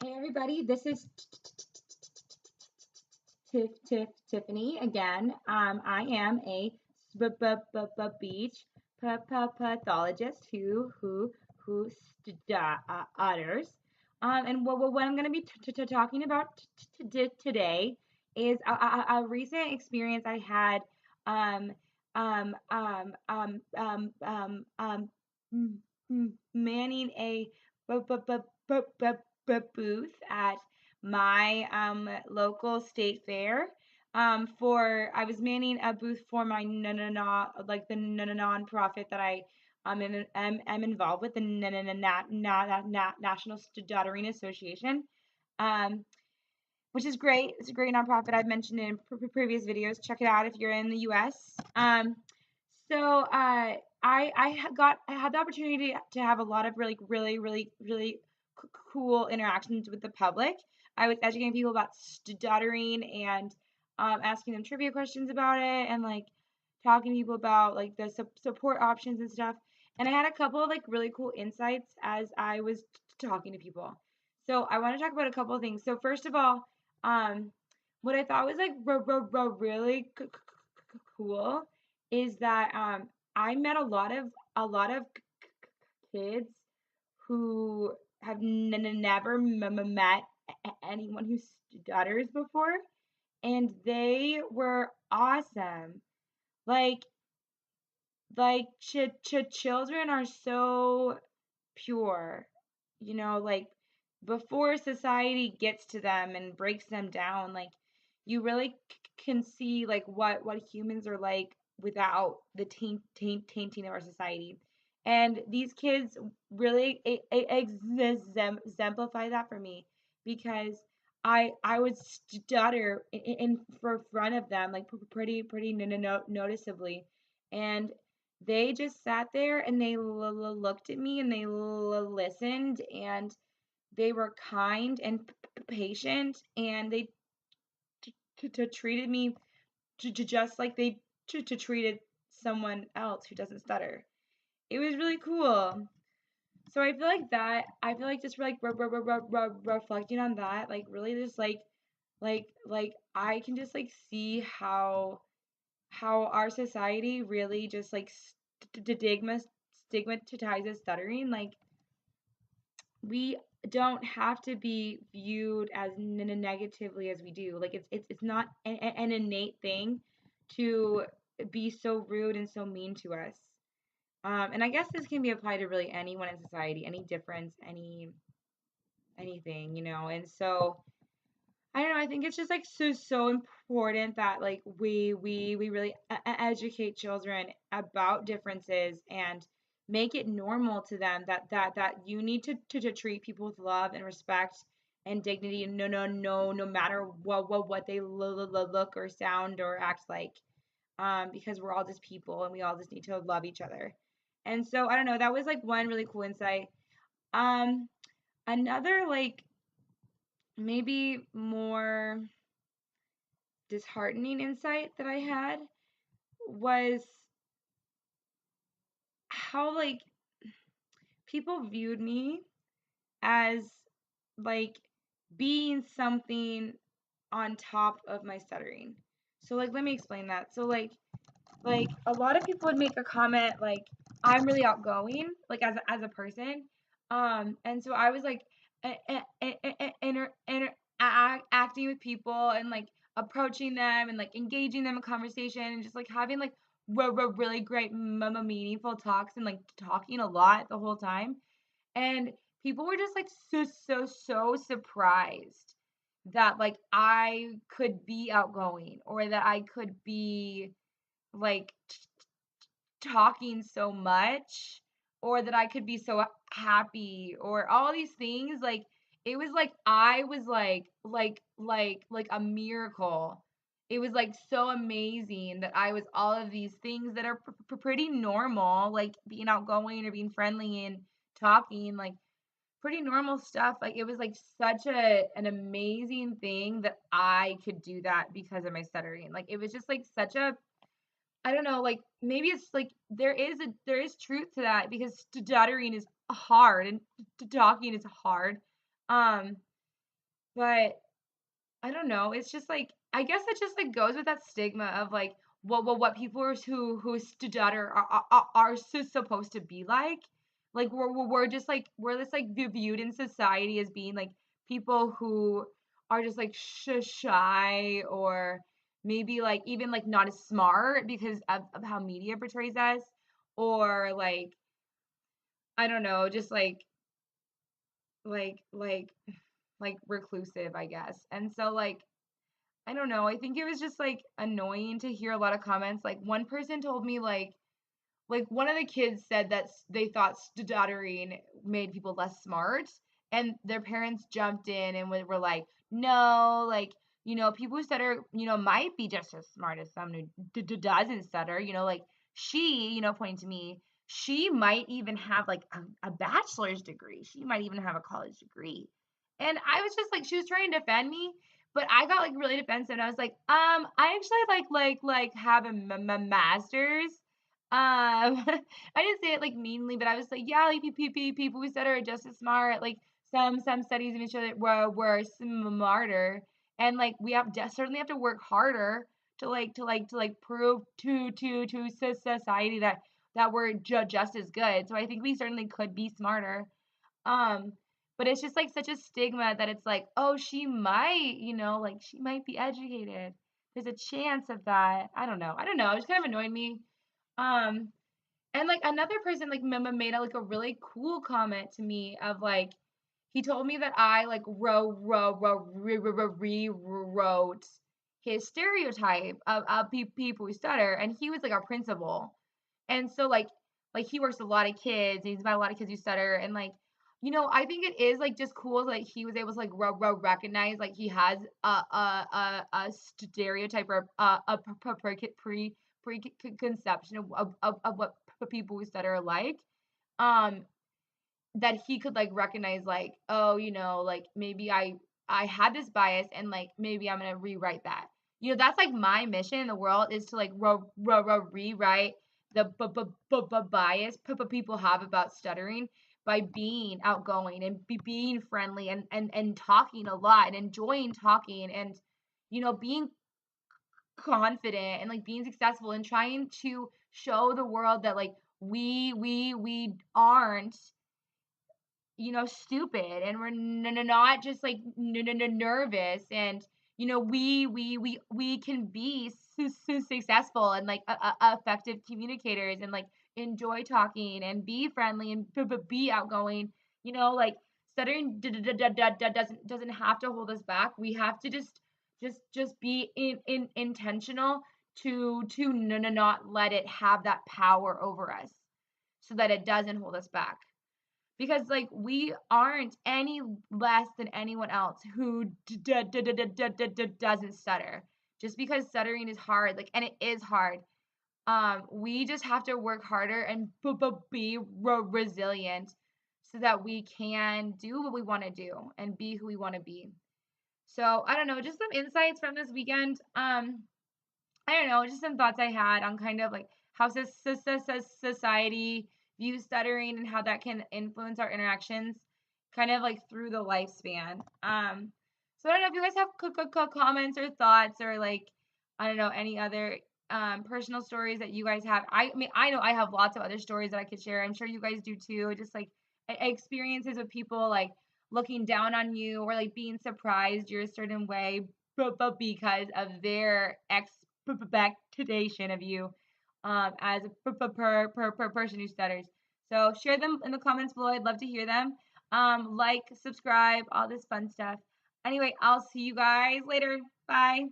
Hey everybody, this is Tiffany again. I am a beach pathologist who stutters. And what I'm going to be talking about today is a recent experience I had um um um um um um um manning a booth at my local state fair. For I was manning a booth for my like the nonprofit that I am involved with, the National Stuttering Association. Um, which is great. It's a great nonprofit. I've mentioned it in previous videos. Check it out if you're in the U.S. I had the opportunity to have a lot of really cool interactions with the public. I was educating people about stuttering and asking them trivia questions about it, and like talking to people about like the support options and stuff. And I had a couple of like really cool insights as I was talking to people. So I want to talk about a couple of things. So first of all, um, what I thought was like really cool is that I met a lot of kids who have never met anyone who stutters before, and they were awesome. Like children are so pure, like before society gets to them and breaks them down, like you really can see like what humans are like without the tainting of our society. And these kids really exemplify that for me, because I would stutter in for front of them like pretty noticeably, and they just sat there and they looked at me and they listened, and they were kind and patient, and they treated me just like they treated someone else who doesn't stutter. It was really cool. So I feel like just like reflecting on that, like really just like I can just like see how our society really just like stigmatizes stuttering. Like we don't have to be viewed as negatively as we do. Like it's not an innate thing to be so rude and so mean to us. And I guess this can be applied to really anyone in society, any difference, anything, And so I don't know. I think it's just like so important that like we really educate children about differences and make it normal to them that you need to treat people with love and respect and dignity, and no matter what they look or sound or act like, because we're all just people and we all just need to love each other. And so I don't know. That was like one really cool insight. Um, Another like maybe more disheartening insight that I had was how like people viewed me as like being something on top of my stuttering. So like let me explain that. So like a lot of people would make a comment like I'm really outgoing like as a person. And so I was like acting with people and like approaching them and like engaging them in conversation and just like having like really great meaningful talks and like talking a lot the whole time. And people were just like so surprised that like I could be outgoing or that I could be like talking so much, or that I could be so happy, or all these things. Like it was like I was like a miracle. It was like so amazing that I was all of these things that are pretty normal, like being outgoing or being friendly and talking, like pretty normal stuff. Like it was like such an amazing thing that I could do that because of my stuttering. Like it was just like such a, I don't know, like maybe it's like there is truth to that, because stuttering is hard and talking is hard. Um But I don't know, it's just, like I guess it just, like, goes with that stigma of, like, what people are who stutter are supposed to be like. Like, we're just, like we're just, like, viewed in society as being, like, people who are just, like, shy or maybe, like, even, like, not as smart because of how media portrays us, or, like, I don't know, just, like like reclusive, I guess. And so, like, I don't know, I think it was just, like, annoying to hear a lot of comments, like, one person told me, like, one of the kids said that they thought stuttering made people less smart, and their parents jumped in and were like, "No, like, people who stutter, might be just as smart as someone who doesn't stutter, like, she," pointing to me, "she might even have, like, a bachelor's degree. She might even have a college degree." And I was just like she was trying to defend me, but I got, like, really defensive, and I was like, I actually, have a master's." I didn't say it, like, meanly, but I was like, "Yeah, like, people who stutter are just as smart." Like, some studies even show that we're smarter, and, like, we certainly have to work harder to prove to society that we're just as good. So I think we certainly could be smarter. Um, but it's just, like, such a stigma that it's like, "Oh, she might, like, she might be educated. There's a chance of that." I don't know, it just kind of annoyed me. Um, and, like, another person, like, made a, like, a really cool comment to me of, like he told me that I, like, rewrote his stereotype of people who stutter, and he was, like, our principal. And so, he works with a lot of kids, and he's about a lot of kids who stutter, and, like, I think it is, like, just cool, like, he was able to, like, recognize, like, he has a stereotype or a preconception of what people who stutter are like. Um, that he could, like, recognize, like, "Oh, like, maybe I had this bias and, like, maybe I'm gonna rewrite that." That's, like, my mission in the world is to, like, rewrite the bias people have about stuttering by being outgoing and being friendly and talking a lot and enjoying talking and, being confident and, like, being successful and trying to show the world that, like, we aren't stupid, and we're not just like nervous, and we can be successful and like effective communicators and like enjoy talking and be friendly and be outgoing. Like stuttering doesn't have to hold us back. We have to just be in intentional to not let it have that power over us so that it doesn't hold us back because like we aren't any less than anyone else who doesn't stutter. Just because stuttering is hard, like, and it is hard. We just have to work harder and be resilient so that we can do what we want to do and be who we want to be. So I don't know, just some insights from this weekend. I don't know, just some thoughts I had on kind of like how society views stuttering and how that can influence our interactions kind of like through the lifespan. So I don't know if you guys have comments or thoughts or like, I don't know, any other personal stories that you guys have. I mean, I know I have lots of other stories that I could share. I'm sure you guys do too. Just like experiences with people like looking down on you or like being surprised you're a certain way, but because of their expectation of you as a person who stutters. So share them in the comments below. I'd love to hear them. Like, subscribe, all this fun stuff. Anyway, I'll see you guys later. Bye.